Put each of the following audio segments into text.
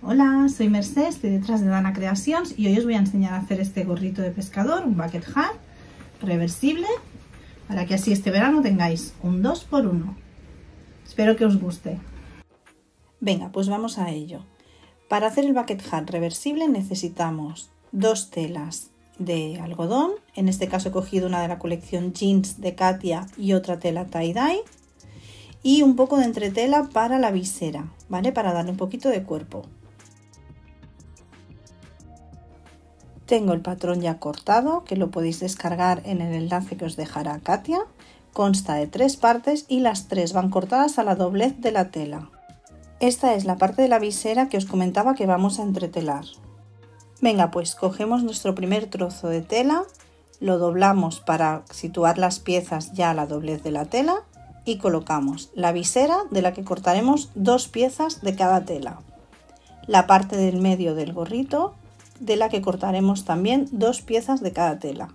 Hola, soy Mercè, estoy detrás de Dana Creations y hoy os voy a enseñar a hacer este gorrito de pescador, un bucket hat reversible, para que así este verano tengáis un 2x1. Espero que os guste. Venga, pues vamos a ello. Para hacer el bucket hat reversible necesitamos dos telas de algodón, en este caso he cogido una de la colección Jeans de Katia y otra tela tie-dye, y un poco de entretela para la visera, ¿vale? Para darle un poquito de cuerpo. Tengo el patrón ya cortado, que lo podéis descargar en el enlace que os dejará Katia. Consta de 3 partes y las 3 van cortadas a la doblez de la tela. Esta es la parte de la visera que os comentaba que vamos a entretelar. Venga, pues cogemos nuestro primer trozo de tela, lo doblamos para situar las piezas ya a la doblez de la tela y colocamos la visera, de la que cortaremos 2 piezas de cada tela. La parte del medio del gorrito, de la que cortaremos también 2 piezas de cada tela.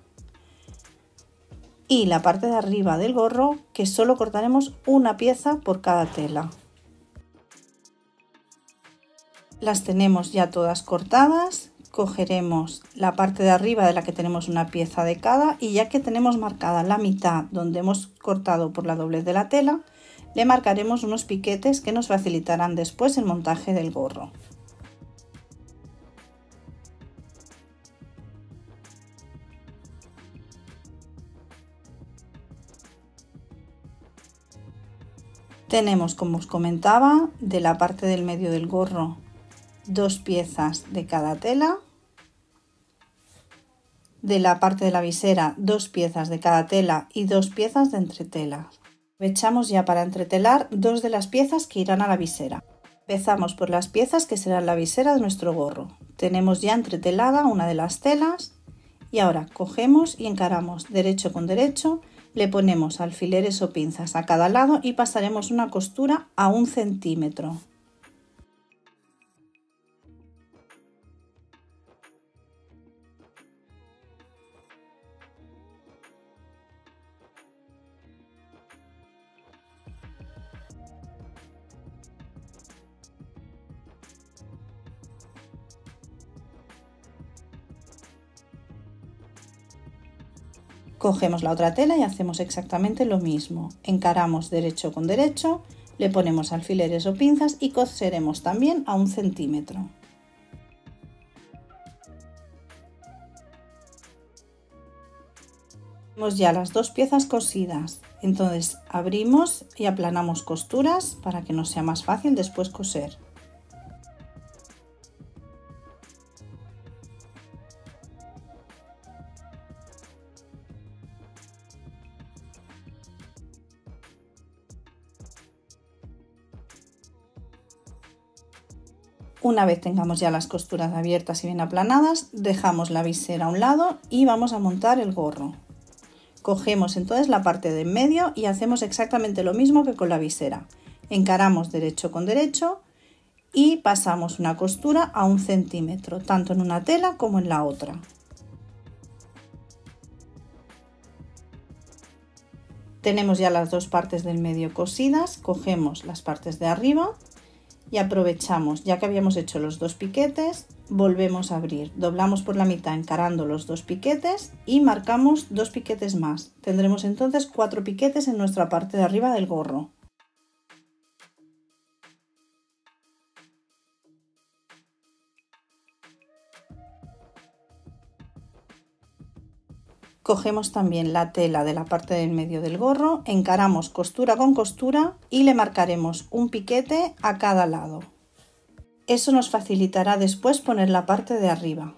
Y la parte de arriba del gorro, que solo cortaremos una pieza por cada tela. Las tenemos ya todas cortadas. Cogeremos la parte de arriba de la que tenemos una pieza de cada, y ya que tenemos marcada la mitad donde hemos cortado por la doblez de la tela, le marcaremos unos piquetes que nos facilitarán después el montaje del gorro. Tenemos, como os comentaba, de la parte del medio del gorro 2 piezas de cada tela, de la parte de la visera 2 piezas de cada tela y 2 piezas de entretela. Aprovechamos ya para entretelar 2 de las piezas que irán a la visera. Empezamos por las piezas que serán la visera de nuestro gorro. Tenemos ya entretelada una de las telas y ahora cogemos y encaramos derecho con derecho. Le ponemos alfileres o pinzas a cada lado y pasaremos una costura a 1 centímetro. Cogemos la otra tela y hacemos exactamente lo mismo. Encaramos derecho con derecho, le ponemos alfileres o pinzas y coseremos también a 1 centímetro. Tenemos ya las 2 piezas cosidas, entonces abrimos y aplanamos costuras para que nos sea más fácil después coser. Una vez tengamos ya las costuras abiertas y bien aplanadas, dejamos la visera a un lado y vamos a montar el gorro. Cogemos entonces la parte de en medio y hacemos exactamente lo mismo que con la visera. Encaramos derecho con derecho y pasamos una costura a 1 centímetro, tanto en una tela como en la otra. Tenemos ya las 2 partes del medio cosidas, cogemos las partes de arriba y aprovechamos, ya que habíamos hecho los 2 piquetes, volvemos a abrir, doblamos por la mitad encarando los 2 piquetes y marcamos 2 piquetes más. Tendremos entonces 4 piquetes en nuestra parte de arriba del gorro. Cogemos también la tela de la parte del medio del gorro, encaramos costura con costura y le marcaremos un piquete a cada lado. Eso nos facilitará después poner la parte de arriba.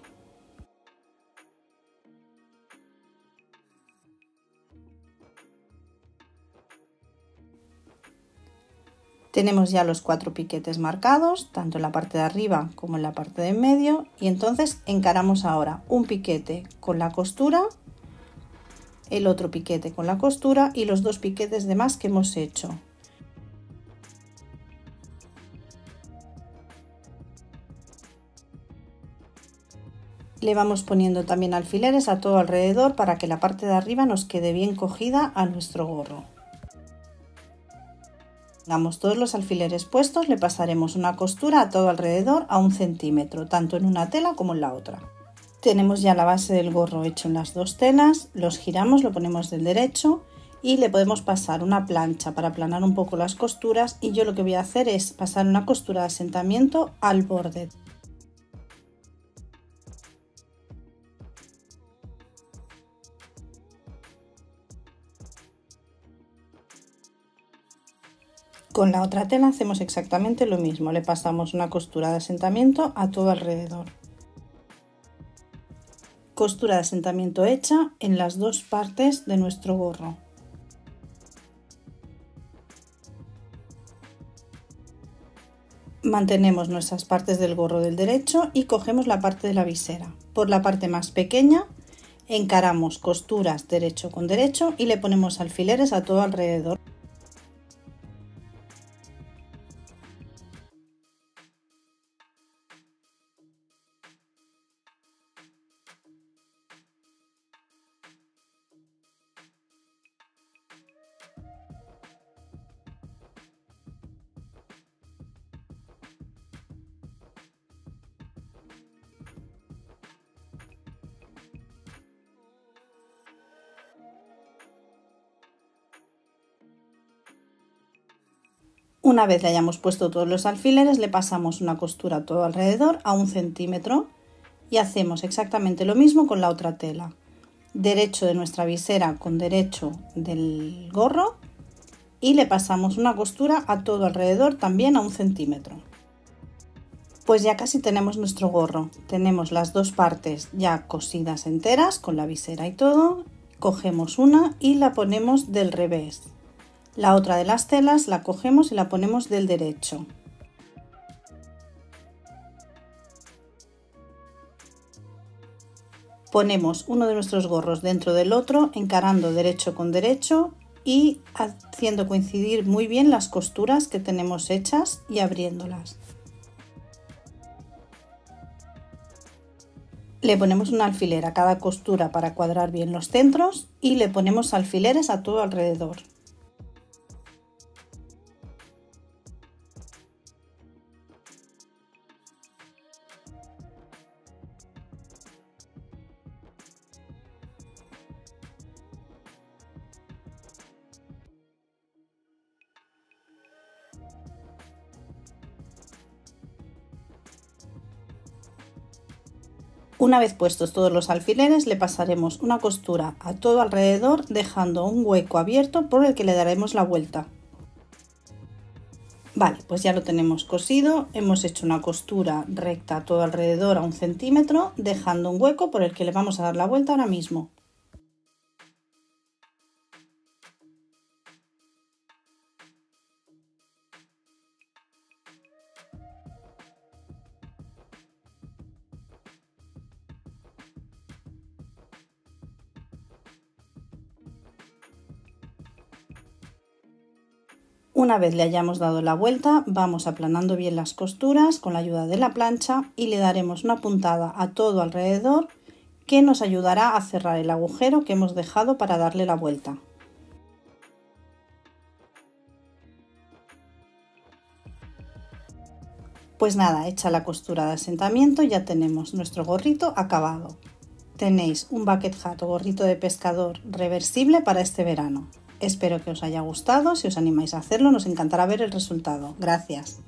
Tenemos ya los 4 piquetes marcados, tanto en la parte de arriba como en la parte de en medio, y entonces encaramos ahora un piquete con la costura, el otro piquete con la costura y los 2 piquetes de más que hemos hecho. Le vamos poniendo también alfileres a todo alrededor para que la parte de arriba nos quede bien cogida a nuestro gorro. Tengamos todos los alfileres puestos, le pasaremos una costura a todo alrededor a 1 centímetro, tanto en una tela como en la otra. Tenemos ya la base del gorro hecho en las dos telas, los giramos, lo ponemos del derecho y le podemos pasar una plancha para aplanar un poco las costuras, y yo lo que voy a hacer es pasar una costura de asentamiento al borde. Con la otra tela hacemos exactamente lo mismo, le pasamos una costura de asentamiento a todo alrededor. Costura de asentamiento hecha en las dos partes de nuestro gorro. Mantenemos nuestras partes del gorro del derecho y cogemos la parte de la visera. Por la parte más pequeña encaramos costuras derecho con derecho y le ponemos alfileres a todo alrededor. Una vez le hayamos puesto todos los alfileres, le pasamos una costura a todo alrededor a 1 centímetro y hacemos exactamente lo mismo con la otra tela. Derecho de nuestra visera con derecho del gorro y le pasamos una costura a todo alrededor también a 1 centímetro. Pues ya casi tenemos nuestro gorro. Tenemos las dos partes ya cosidas enteras con la visera y todo. Cogemos una y la ponemos del revés. La otra de las telas la cogemos y la ponemos del derecho. Ponemos uno de nuestros gorros dentro del otro, encarando derecho con derecho y haciendo coincidir muy bien las costuras que tenemos hechas y abriéndolas. Le ponemos un alfiler a cada costura para cuadrar bien los centros y le ponemos alfileres a todo alrededor. Una vez puestos todos los alfileres, le pasaremos una costura a todo alrededor, dejando un hueco abierto por el que le daremos la vuelta. Vale, pues ya lo tenemos cosido. Hemos hecho una costura recta a todo alrededor a 1 centímetro, dejando un hueco por el que le vamos a dar la vuelta ahora mismo. Una vez le hayamos dado la vuelta, vamos aplanando bien las costuras con la ayuda de la plancha y le daremos una puntada a todo alrededor que nos ayudará a cerrar el agujero que hemos dejado para darle la vuelta. Pues nada, hecha la costura de asentamiento, ya tenemos nuestro gorrito acabado. Tenéis un bucket hat o gorrito de pescador reversible para este verano. Espero que os haya gustado. Si os animáis a hacerlo, nos encantará ver el resultado. Gracias.